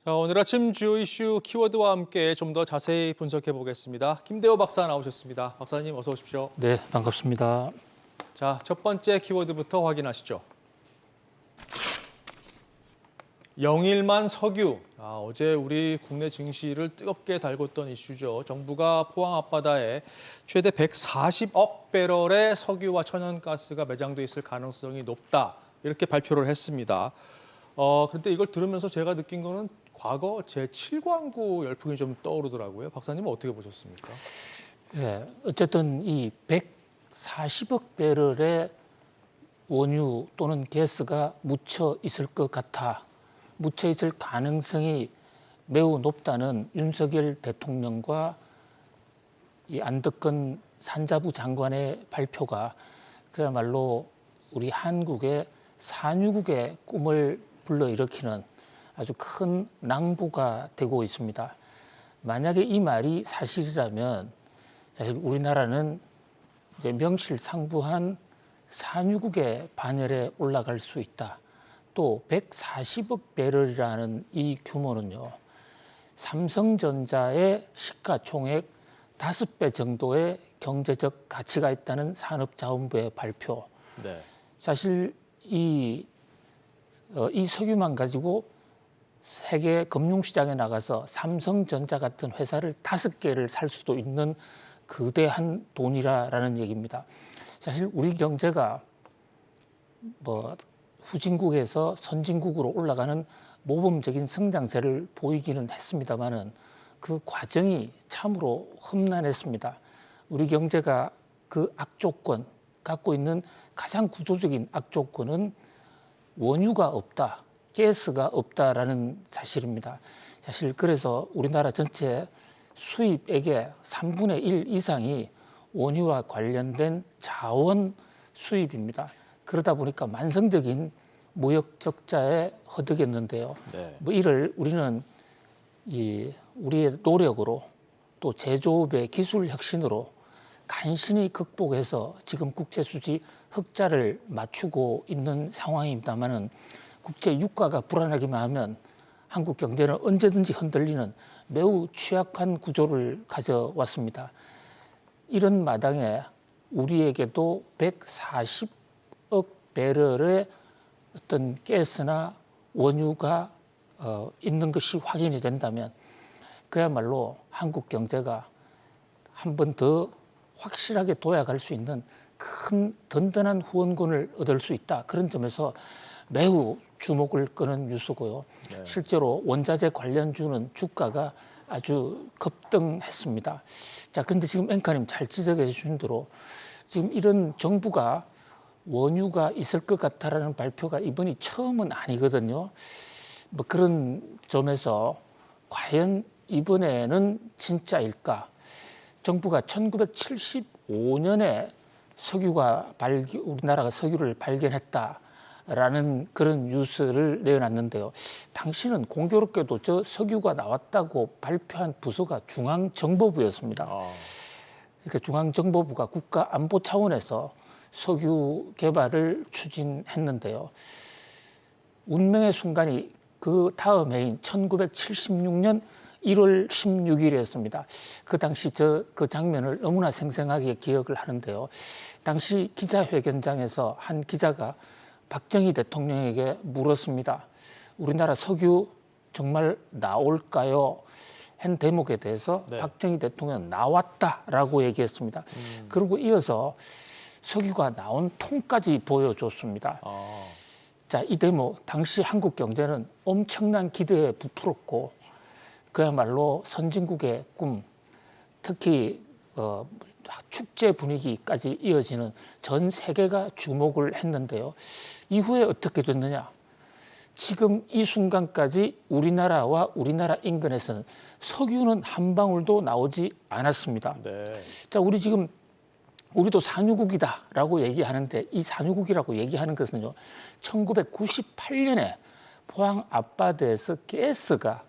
자, 오늘 아침 주요 이슈 키워드와 함께 좀 더 자세히 분석해 보겠습니다. 김대호 박사 나오셨습니다. 박사님 어서 오십시오. 네, 반갑습니다. 자, 첫 번째 키워드부터 확인하시죠. 영일만 석유. 어제 우리 국내 증시를 뜨겁게 달궜던 이슈죠. 정부가 포항 앞바다에 최대 140억 배럴의 석유와 천연가스가 매장돼 있을 가능성이 높다. 이렇게 발표를 했습니다. 그런데 이걸 들으면서 제가 느낀 거는 과거 제7광구 열풍이 좀 떠오르더라고요. 박사님은 어떻게 보셨습니까? 예, 어쨌든 이 140억 배럴의 원유 또는 가스가 묻혀 있을 것 같아, 묻혀 있을 가능성이 매우 높다는 윤석열 대통령과 이 안덕건 산자부 장관의 발표가 그야말로 우리 한국의 산유국의 꿈을 불러일으키는 아주 큰 낭보가 되고 있습니다. 만약에 이 말이 사실이라면 사실 우리나라는 이제 명실상부한 산유국의 반열에 올라갈 수 있다. 또 140억 배럴이라는 이 규모는요, 삼성전자의 시가총액 5배 정도의 경제적 가치가 있다는 산업자원부의 발표. 네. 사실 이 석유만 가지고 세계 금융시장에 나가서 삼성전자 같은 회사를 5개를 살 수도 있는 거대한 돈이라는 얘기입니다. 사실 우리 경제가 후진국에서 선진국으로 올라가는 모범적인 성장세를 보이기는 했습니다마는 그 과정이 참으로 험난했습니다. 우리 경제가 그 악조건, 갖고 있는 가장 구조적인 악조건은 원유가 없다, 가스가 없다라는 사실입니다. 사실 그래서 우리나라 전체 수입액의 3분의 1 이상이 원유와 관련된 자원 수입입니다. 그러다 보니까 만성적인 무역 적자에 허덕였는데요. 네. 이를 우리는 우리의 노력으로 또 제조업의 기술 혁신으로 간신히 극복해서 지금 국제 수지 흑자를 맞추고 있는 상황입니다만은 국제 유가가 불안하기만 하면 한국 경제는 언제든지 흔들리는 매우 취약한 구조를 가져왔습니다. 이런 마당에 우리에게도 140억 배럴의 어떤 가스나 원유가 있는 것이 확인이 된다면 그야말로 한국 경제가 한 번 더 확실하게 도약할 수 있는 큰 든든한 후원군을 얻을 수 있다. 그런 점에서 매우 주목을 끄는 뉴스고요. 네. 실제로 원자재 관련주는 주가가 아주 급등했습니다. 자, 그런데 지금 앵커님 잘 지적해 주신 대로 지금 이런 정부가 원유가 있을 것 같다라는 발표가 이번이 처음은 아니거든요. 그런 점에서 과연 이번에는 진짜일까? 정부가 1975년에 우리나라가 석유를 발견했다라는 그런 뉴스를 내어놨는데요. 당시는 공교롭게도 저 석유가 나왔다고 발표한 부서가 중앙정보부였습니다. 그러니까 중앙정보부가 국가안보 차원에서 석유 개발을 추진했는데요. 운명의 순간이 그 다음 해인 1976년 1월 16일이었습니다. 그 당시 그 장면을 너무나 생생하게 기억을 하는데요. 당시 기자회견장에서 한 기자가 박정희 대통령에게 물었습니다. 우리나라 석유 정말 나올까요? 한 대목에 대해서 네. 박정희 대통령은 나왔다라고 얘기했습니다. 그리고 이어서 석유가 나온 통까지 보여줬습니다. 자, 이 대목, 당시 한국 경제는 엄청난 기대에 부풀었고 그야말로 선진국의 꿈, 특히 축제 분위기까지 이어지는 전 세계가 주목을 했는데요. 이후에 어떻게 됐느냐? 지금 이 순간까지 우리나라와 우리나라 인근에서는 석유는 한 방울도 나오지 않았습니다. 네. 자, 우리도 산유국이다라고 얘기하는데 이 산유국이라고 얘기하는 것은요, 1998년에 포항 앞바다에서 가스가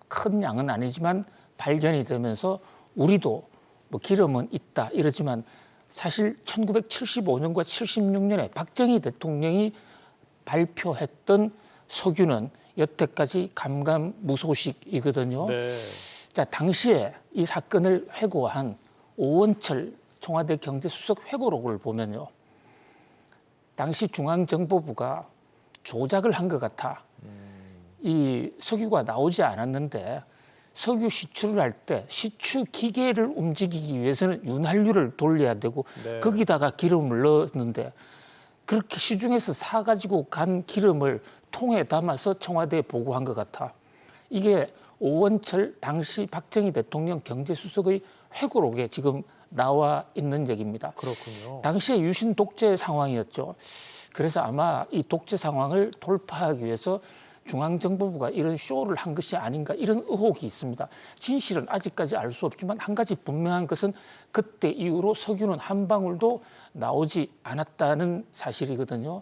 큰 양은 아니지만 발견이 되면서 우리도 기름은 있다 이러지만 사실 1975년과 76년에 박정희 대통령이 발표했던 석유는 여태까지 감감무소식이거든요. 네. 자, 당시에 이 사건을 회고한 오원철 청와대 경제수석 회고록을 보면요. 당시 중앙정보부가 조작을 한 것 같아. 이 석유가 나오지 않았는데 석유 시추를 할 때 시추 기계를 움직이기 위해서는 윤활유를 돌려야 되고 네. 거기다가 기름을 넣었는데 그렇게 시중에서 사가지고 간 기름을 통에 담아서 청와대에 보고한 것 같아. 이게 오원철 당시 박정희 대통령 경제수석의 회고록에 지금 나와 있는 얘기입니다. 그렇군요. 당시에 유신 독재 상황이었죠. 그래서 아마 이 독재 상황을 돌파하기 위해서 중앙정보부가 이런 쇼를 한 것이 아닌가 이런 의혹이 있습니다. 진실은 아직까지 알 수 없지만 한 가지 분명한 것은 그때 이후로 석유는 한 방울도 나오지 않았다는 사실이거든요.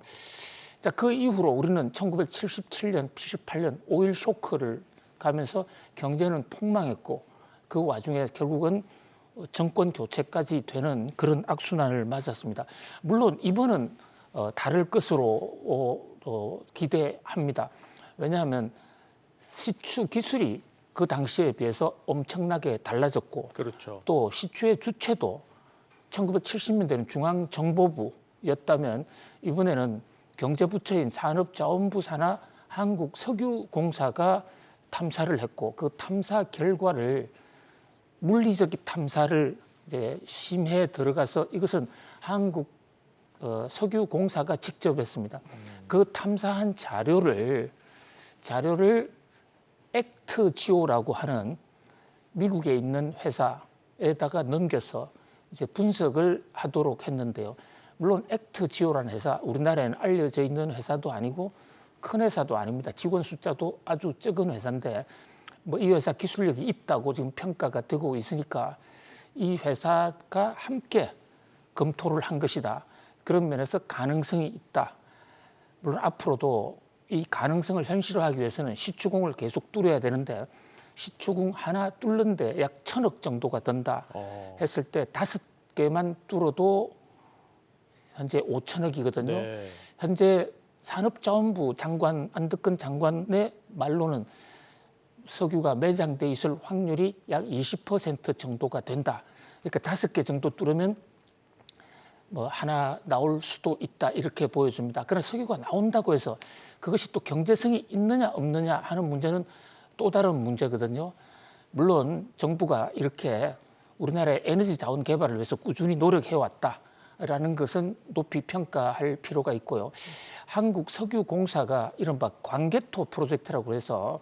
자, 그 이후로 우리는 1977년, 78년 오일 쇼크를 가면서 경제는 폭망했고 그 와중에 결국은 정권 교체까지 되는 그런 악순환을 맞았습니다. 물론 이번은 다를 것으로 기대합니다. 왜냐하면 시추 기술이 그 당시에 비해서 엄청나게 달라졌고 그렇죠. 또 시추의 주체도 1970년대는 중앙정보부였다면 이번에는 경제부처인 산업자원부 산하 한국석유공사가 탐사를 했고 그 탐사 결과를 물리적인 탐사를 이제 심해에 들어가서 이것은 한국 석유공사가 직접 했습니다. 그 탐사한 자료를 액트지오라고 하는 미국에 있는 회사에다가 넘겨서 이제 분석을 하도록 했는데요. 물론 액트지오라는 회사 우리나라에는 알려져 있는 회사도 아니고 큰 회사도 아닙니다. 직원 숫자도 아주 적은 회사인데 뭐 이 회사 기술력이 있다고 지금 평가가 되고 있으니까 이 회사가 함께 검토를 한 것이다. 그런 면에서 가능성이 있다. 물론 앞으로도 이 가능성을 현실화하기 위해서는 시추궁을 계속 뚫어야 되는데 시추궁 하나 뚫는데 약 1,000억 정도가 든다 했을 때 5개만 뚫어도 현재 5,000억이거든요. 네. 현재 산업자원부 장관 안덕근 장관의 말로는 석유가 매장돼 있을 확률이 약 20% 정도가 된다. 그러니까 5개 정도 뚫으면 뭐 하나 나올 수도 있다 이렇게 보여줍니다. 그러나 석유가 나온다고 해서 그것이 또 경제성이 있느냐 없느냐 하는 문제는 또 다른 문제거든요. 물론 정부가 이렇게 우리나라의 에너지 자원 개발을 위해서 꾸준히 노력해왔다라는 것은 높이 평가할 필요가 있고요. 한국석유공사가 이른바 광개토 프로젝트라고 해서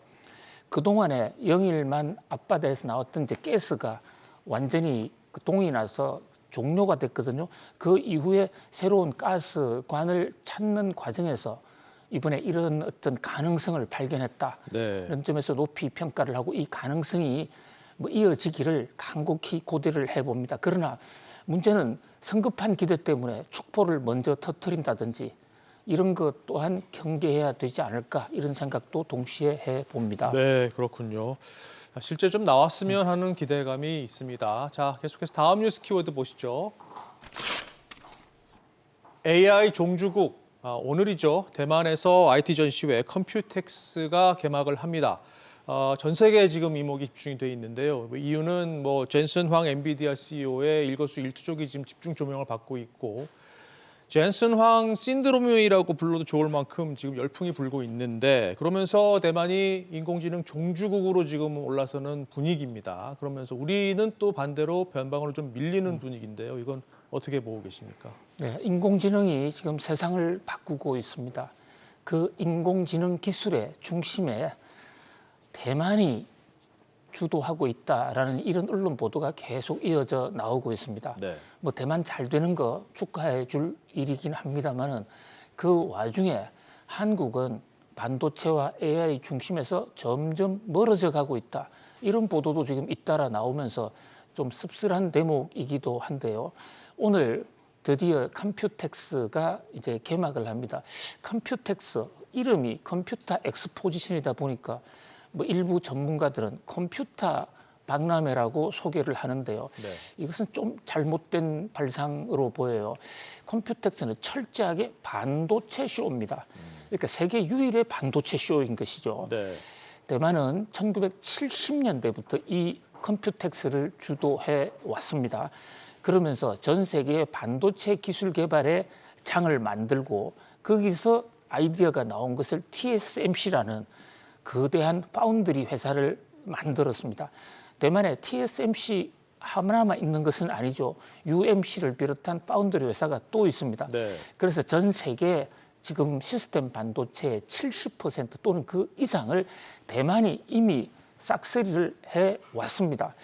그동안에 영일만 앞바다에서 나왔던 이제 가스가 완전히 동이 나서 종료가 됐거든요. 그 이후에 새로운 가스관을 찾는 과정에서 이번에 이런 어떤 가능성을 발견했다. 네. 이런 점에서 높이 평가를 하고 이 가능성이 뭐 이어지기를 간곡히 고대를 해봅니다. 그러나 문제는 성급한 기대 때문에 축포를 먼저 터뜨린다든지 이런 것 또한 경계해야 되지 않을까 이런 생각도 동시에 해봅니다. 네, 그렇군요. 실제 좀 나왔으면 하는 기대감이 있습니다. 자, 계속해서 다음 뉴스 키워드 보시죠. AI 종주국. 오늘이죠. 대만에서 IT 전시회 컴퓨텍스가 개막을 합니다. 전 세계에 지금 이목이 집중이 돼 있는데요. 이유는 뭐 젠슨 황 엔비디아 CEO의 일거수일투족이 지금 집중 조명을 받고 있고 젠슨 황 신드롬이라고 불러도 좋을 만큼 지금 열풍이 불고 있는데 그러면서 대만이 인공지능 종주국으로 지금 올라서는 분위기입니다. 그러면서 우리는 또 반대로 변방으로 좀 밀리는 분위기인데요. 이건 어떻게 보고 계십니까? 네, 인공지능이 지금 세상을 바꾸고 있습니다. 그 인공지능 기술의 중심에 대만이 주도하고 있다라는 이런 언론 보도가 계속 이어져 나오고 있습니다. 네. 뭐 대만 잘 되는 거 축하해 줄 일이긴 합니다만은 그 와중에 한국은 반도체와 AI 중심에서 점점 멀어져 가고 있다. 이런 보도도 지금 잇따라 나오면서 좀 씁쓸한 대목이기도 한데요. 오늘 드디어 컴퓨텍스가 이제 개막을 합니다. 컴퓨텍스 이름이 컴퓨터 엑스포지션이다 보니까 뭐 일부 전문가들은 컴퓨터 박람회라고 소개를 하는데요. 네. 이것은 좀 잘못된 발상으로 보여요. 컴퓨텍스는 철저하게 반도체 쇼입니다. 그러니까 세계 유일의 반도체 쇼인 것이죠. 네. 대만은 1970년대부터 이 컴퓨텍스를 주도해 왔습니다. 그러면서 전 세계의 반도체 기술 개발의 장을 만들고 거기서 아이디어가 나온 것을 TSMC라는 거대한 파운드리 회사를 만들었습니다. 대만에 TSMC 하나만 있는 것은 아니죠. UMC를 비롯한 파운드리 회사가 또 있습니다. 네. 그래서 전 세계 지금 시스템 반도체의 70% 또는 그 이상을 대만이 이미 싹쓸이를 해 왔습니다.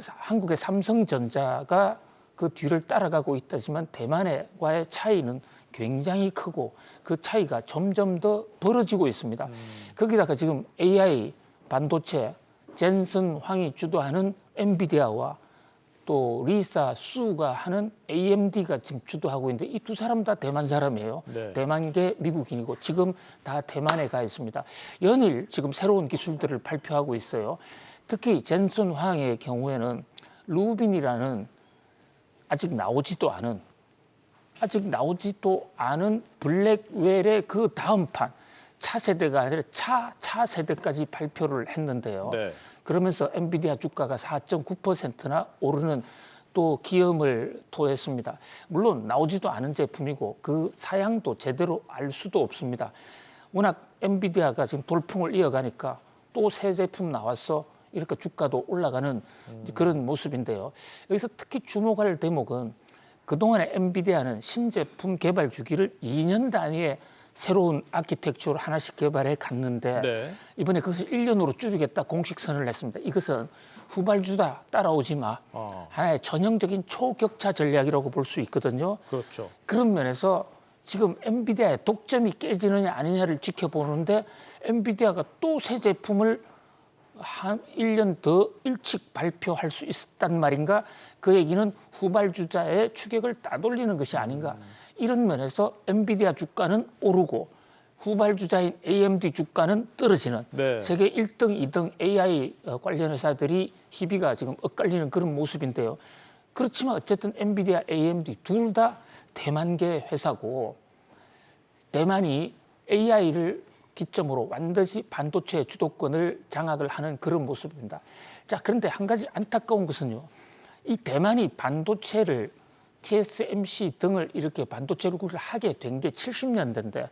한국의 삼성전자가 그 뒤를 따라가고 있다지만 대만과의 차이는 굉장히 크고 그 차이가 점점 더 벌어지고 있습니다. 거기다가 지금 AI 반도체 젠슨 황이 주도하는 엔비디아와 또 리사 수가 하는 AMD가 지금 주도하고 있는데 이 두 사람 다 대만 사람이에요. 네. 대만계 미국인이고 지금 다 대만에 가 있습니다. 연일 지금 새로운 기술들을 발표하고 있어요. 특히 젠슨 황의 경우에는 루빈이라는 아직 나오지도 않은 블랙웰의 그 다음판 차세대가 아니라 차세대까지 발표를 했는데요. 네. 그러면서 엔비디아 주가가 4.9%나 오르는 또 기염을 토했습니다. 물론 나오지도 않은 제품이고 그 사양도 제대로 알 수도 없습니다. 워낙 엔비디아가 지금 돌풍을 이어가니까 또 새 제품 나왔어 이렇게 주가도 올라가는 그런 모습인데요. 여기서 특히 주목할 대목은 그동안에 엔비디아는 신제품 개발 주기를 2년 단위에 새로운 아키텍처를 하나씩 개발해 갔는데 네. 이번에 그것을 1년으로 줄이겠다 공식 선언을 했습니다. 이것은 후발주다 따라오지 마. 하나의 전형적인 초격차 전략이라고 볼 수 있거든요. 그렇죠. 그런 면에서 지금 엔비디아의 독점이 깨지느냐 아니냐를 지켜보는데 엔비디아가 또 새 제품을 한 1년 더 일찍 발표할 수 있었단 말인가? 그 얘기는 후발주자의 추격을 따돌리는 것이 아닌가? 이런 면에서 엔비디아 주가는 오르고 후발주자인 AMD 주가는 떨어지는 네. 세계 1등, 2등 AI 관련 회사들이 희비가 지금 엇갈리는 그런 모습인데요. 그렇지만 어쨌든 엔비디아, AMD 둘 다 대만계 회사고 대만이 AI를 기점으로 완전히 반도체 주도권을 장악을 하는 그런 모습입니다. 자, 그런데 한 가지 안타까운 것은요. 이 대만이 반도체를 TSMC 등을 이렇게 반도체를 하게 된 게 70년대인데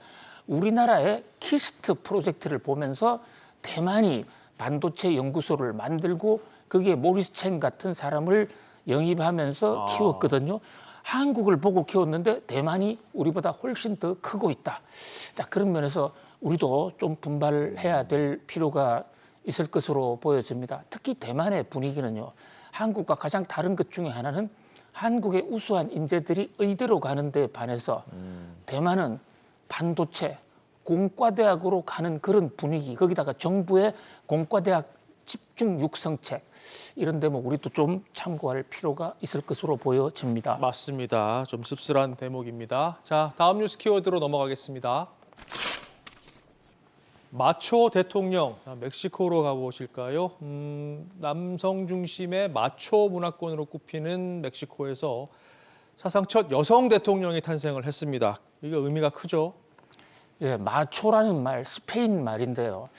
우리나라의 키스트 프로젝트를 보면서 대만이 반도체 연구소를 만들고 거기에 모리스 첸 같은 사람을 영입하면서 키웠거든요. 한국을 보고 키웠는데 대만이 우리보다 훨씬 더 크고 있다. 자, 그런 면에서 우리도 좀 분발해야 될 필요가 있을 것으로 보여집니다. 특히 대만의 분위기는요. 한국과 가장 다른 것 중에 하나는 한국의 우수한 인재들이 의대로 가는 데 반해서 대만은 반도체, 공과대학으로 가는 그런 분위기, 거기다가 정부의 공과대학 집중 육성책 이런 대목 우리도 좀 참고할 필요가 있을 것으로 보여집니다. 맞습니다. 좀 씁쓸한 대목입니다. 자, 다음 뉴스 키워드로 넘어가겠습니다. 마초 대통령, 멕시코로 가보실까요? 남성 중심의 마초 문화권으로 꼽히는 멕시코에서 사상 첫 여성 대통령이 탄생을 했습니다. 이게 의미가 크죠? 예, 마초라는 말 스페인 말인데요.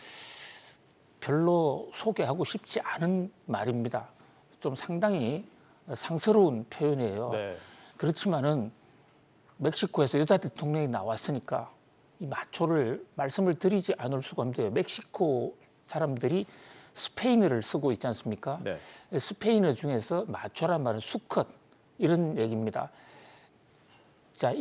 별로 소개하고 싶지 않은 말입니다. 좀 상당히 상스러운 표현이에요. 네. 그렇지만은 멕시코에서 여자 대통령이 나왔으니까 이 마초를 말씀을 드리지 않을 수가 없는데요. 멕시코 사람들이 스페인어를 쓰고 있지 않습니까? 네. 스페인어 중에서 마초란 말은 수컷 이런 얘기입니다. 자,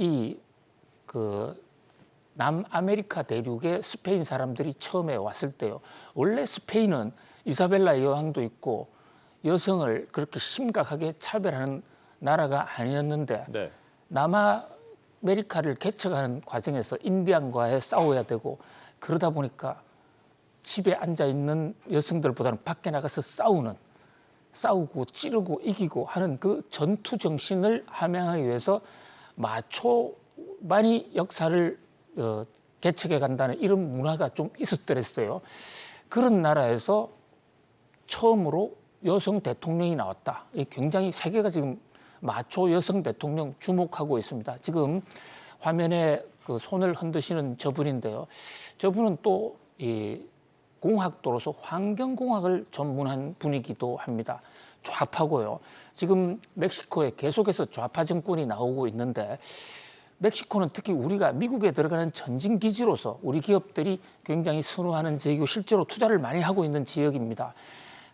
남아메리카 대륙에 스페인 사람들이 처음에 왔을 때요. 원래 스페인은 이사벨라 여왕도 있고 여성을 그렇게 심각하게 차별하는 나라가 아니었는데 네. 남아메리카를 개척하는 과정에서 인디안과의 싸워야 되고 그러다 보니까 집에 앉아 있는 여성들보다는 밖에 나가서 싸우고 찌르고 이기고 하는 그 전투 정신을 함양하기 위해서 마초만이 역사를 개척해 간다는 이런 문화가 좀 있었더랬어요. 그런 나라에서 처음으로 여성 대통령이 나왔다. 굉장히 세계가 지금 마초 여성 대통령 주목하고 있습니다. 지금 화면에 그 손을 흔드시는 저분인데요. 저분은 또 이 공학도로서 환경공학을 전문한 분이기도 합니다. 좌파고요. 지금 멕시코에 계속해서 좌파 정권이 나오고 있는데 멕시코는 특히 우리가 미국에 들어가는 전진 기지로서 우리 기업들이 굉장히 선호하는 지역이고 실제로 투자를 많이 하고 있는 지역입니다.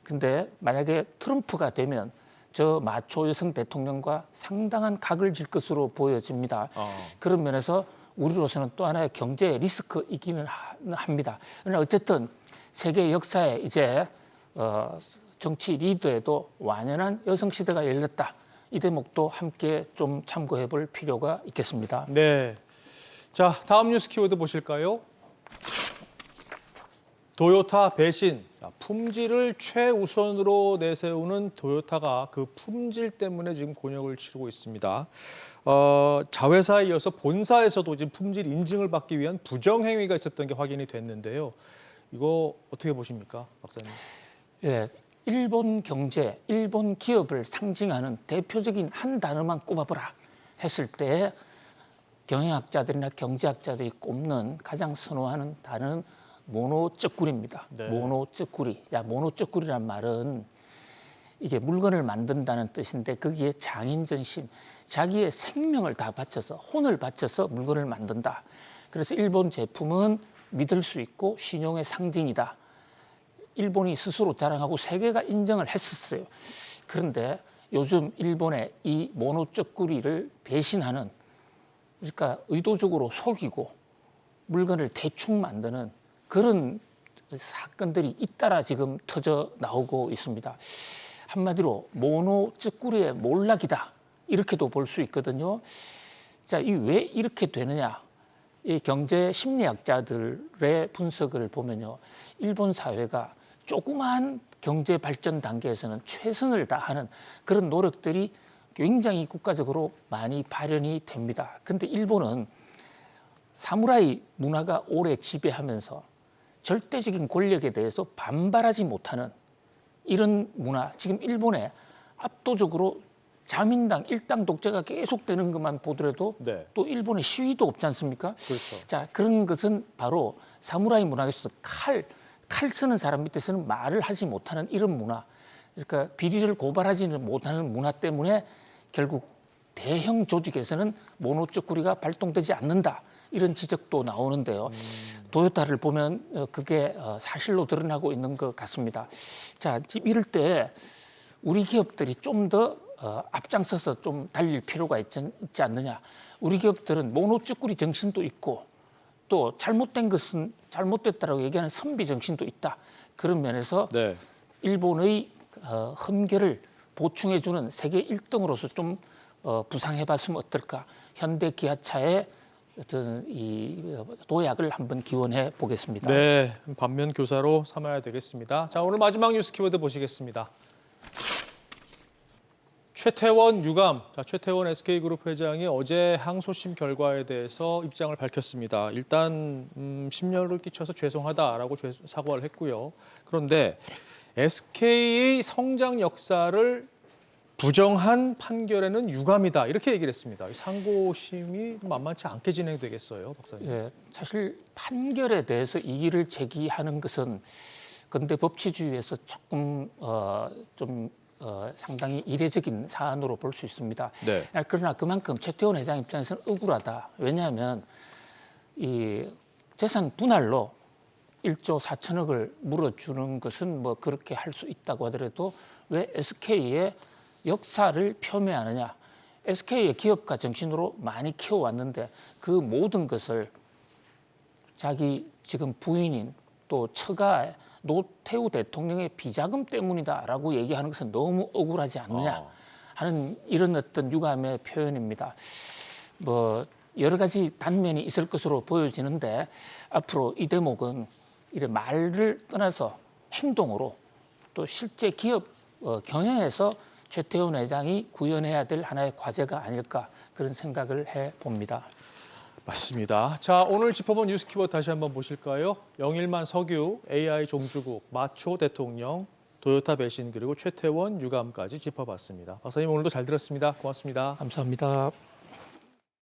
근데 만약에 트럼프가 되면 저 마초 여성 대통령과 상당한 각을 질 것으로 보여집니다. 그런 면에서 우리로서는 또 하나의 경제 리스크이기는 합니다. 그러나 어쨌든 세계 역사에 이제 정치 리더에도 완연한 여성 시대가 열렸다. 이 대목도 함께 좀 참고해 볼 필요가 있겠습니다. 네. 자, 다음 뉴스 키워드 보실까요? 도요타 배신. 품질을 최우선으로 내세우는 도요타가 그 품질 때문에 지금 곤욕을 치르고 있습니다. 자회사에 이어서 본사에서도 지금 품질 인증을 받기 위한 부정행위가 있었던 게 확인이 됐는데요. 이거 어떻게 보십니까, 박사님? 예, 일본 경제, 일본 기업을 상징하는 대표적인 한 단어만 꼽아보라 했을 때 경영학자들이나 경제학자들이 꼽는 가장 선호하는 단어는 모노쩌꾸리입니다. 네. 모노쩌꾸리. 모노쩌꾸리란 말은 이게 물건을 만든다는 뜻인데 거기에 장인전심, 자기의 생명을 다 바쳐서 혼을 바쳐서 물건을 만든다. 그래서 일본 제품은 믿을 수 있고 신용의 상징이다. 일본이 스스로 자랑하고 세계가 인정을 했었어요. 그런데 요즘 일본의 이 모노쩌꾸리를 배신하는, 그러니까 의도적으로 속이고 물건을 대충 만드는 그런 사건들이 잇따라 지금 터져 나오고 있습니다. 한마디로 모노쩌꾸리의 몰락이다. 이렇게도 볼 수 있거든요. 자, 이 왜 이렇게 되느냐? 이 경제 심리학자들의 분석을 보면요. 일본 사회가 조그마한 경제 발전 단계에서는 최선을 다하는 그런 노력들이 굉장히 국가적으로 많이 발현이 됩니다. 그런데 일본은 사무라이 문화가 오래 지배하면서 절대적인 권력에 대해서 반발하지 못하는 이런 문화, 지금 일본에 압도적으로 자민당, 일당 독재가 계속되는 것만 보더라도 네. 또 일본에 시위도 없지 않습니까? 그렇죠. 자, 그런 것은 바로 사무라이 문화에서 칼 쓰는 사람 밑에서는 말을 하지 못하는 이런 문화, 그러니까 비리를 고발하지는 못하는 문화 때문에 결국 대형 조직에서는 모노쩌꾸리가 발동되지 않는다. 이런 지적도 나오는데요. 도요타를 보면 그게 사실로 드러나고 있는 것 같습니다. 자, 지금 이럴 때 우리 기업들이 좀 더 앞장서서 좀 달릴 필요가 있지 않느냐. 우리 기업들은 모노쩌꾸리 정신도 있고 또 잘못된 것은 잘못됐다라고 얘기하는 선비 정신도 있다. 그런 면에서 네. 일본의 흠결을 보충해주는 세계 1등으로서 좀 부상해봤으면 어떨까. 현대기아차의 어떤 이 도약을 한번 기원해 보겠습니다. 네, 반면 교사로 삼아야 되겠습니다. 자, 오늘 마지막 뉴스 키워드 보시겠습니다. 최태원 유감. 자, 최태원 SK그룹 회장이 어제 항소심 결과에 대해서 입장을 밝혔습니다. 일단 심려를 끼쳐서 죄송하다라고 사과를 했고요. 그런데 SK의 성장 역사를 부정한 판결에는 유감이다 이렇게 얘기를 했습니다. 상고심이 만만치 않게 진행되겠어요, 박사님. 예, 사실 판결에 대해서 이의를 제기하는 것은 근대 법치주의에서 조금 상당히 이례적인 사안으로 볼 수 있습니다. 네. 그러나 그만큼 최태원 회장 입장에서는 억울하다. 왜냐하면 이 재산 분할로 1조 4천억을 물어주는 것은 뭐 그렇게 할 수 있다고 하더라도 왜 SK의 역사를 폄훼하느냐. SK의 기업가 정신으로 많이 키워왔는데 그 모든 것을 자기 지금 부인인 또 처가 노태우 대통령의 비자금 때문이다라고 얘기하는 것은 너무 억울하지 않느냐 하는 이런 어떤 유감의 표현입니다. 뭐 여러 가지 단면이 있을 것으로 보여지는데 앞으로 이 대목은 이런 말을 떠나서 행동으로 또 실제 기업 경영에서 최태원 회장이 구현해야 될 하나의 과제가 아닐까 그런 생각을 해봅니다. 맞습니다. 자, 오늘 짚어본 뉴스 키워드 다시 한번 보실까요? 영일만 석유, AI 종주국, 마초 대통령, 도요타 배신 그리고 최태원 유감까지 짚어봤습니다. 박사님 오늘도 잘 들었습니다. 고맙습니다. 감사합니다.